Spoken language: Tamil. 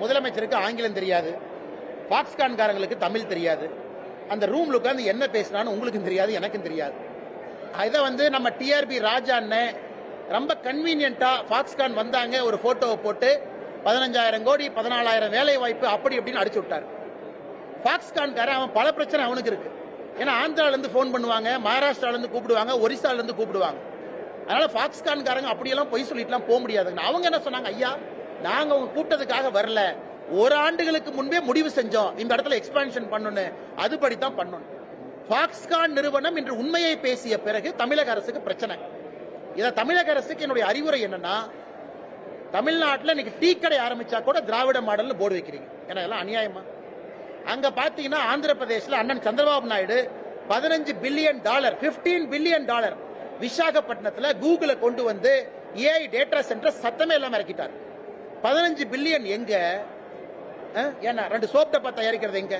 முதலமைச்சருக்கு ஆங்கிலம் தெரியாது, பாக்ஸ்கான்காரங்களுக்கு தமிழ் தெரியாது. அந்த ரூம்ல உட்கார்ந்து என்ன பேசினான்னு உங்களுக்கும் தெரியாது, எனக்கும் தெரியாது. இதை நம்ம டிஆர்பி ராஜா அண்ணன் ரொம்ப கன்வீனியன்டா பாக்ஸ்கான் வந்தாங்க, ஒரு போட்டோவை போட்டு 15,000 கோடி 14,000 வேலை வாய்ப்பு அப்படி இப்படின்னு அடிச்சு விட்டார். பாக்ஸ்கான்காரன் அவன் பல பிரச்சனை அவனுக்கு இருக்கு. ஏன்னா ஆந்திரால இருந்து போன் பண்ணுவாங்க, மகாராஷ்டிரால இருந்து கூப்பிடுவாங்க, ஒரிசால இருந்து கூப்பிடுவாங்க. அதனால பாக்ஸ்கான்காரங்க அப்படியெல்லாம் பொய் சொல்லிட்டுலாம் போக முடியாதுங்க. அவங்க என்ன சொன்னாங்க, ஐயா நாங்க உங்க கூட்டத்துக்காக வரல, ஒரு ஆண்டுகளுக்கு முன்பே முடிவு செஞ்சோம் இந்த இடத்துல எக்ஸ்பான்ஷன் பண்ணணும், அதுபடித்தான் பண்ணணும். பாக்ஸ்கான் நிறுவனம் இன்று உண்மையை பேசிய பிறகு தமிழக அரசுக்கு பிரச்சனை. இத தமிழக அரசுக்கு என்னுடைய அறிவுரை என்னன்னா, தமிழ்நாட்டில் இன்னைக்கு டீ கடை ஆரம்பிச்சா கூட திராவிட மாடல் போர்டு வைக்கிறீங்க, ஏன்னா இதெல்லாம் அநியாயமா? அங்க பாத்தீங்கன்னா ஆந்திர பிரதேசல அண்ணன் சந்திரபாபு நாயுடு $15 பில்லியன் $15 பில்லியன் விசாகப்பட்டினத்தில் கூகுளை கொண்டு வந்து ஏஐ டேட்டா சென்டர் சத்தமே இல்லாம இறக்கிட்டார். 15 பில்லியன் எங்க? ஏன்னா 2 சோப் டப்பா தயாரிக்கிறது எங்க?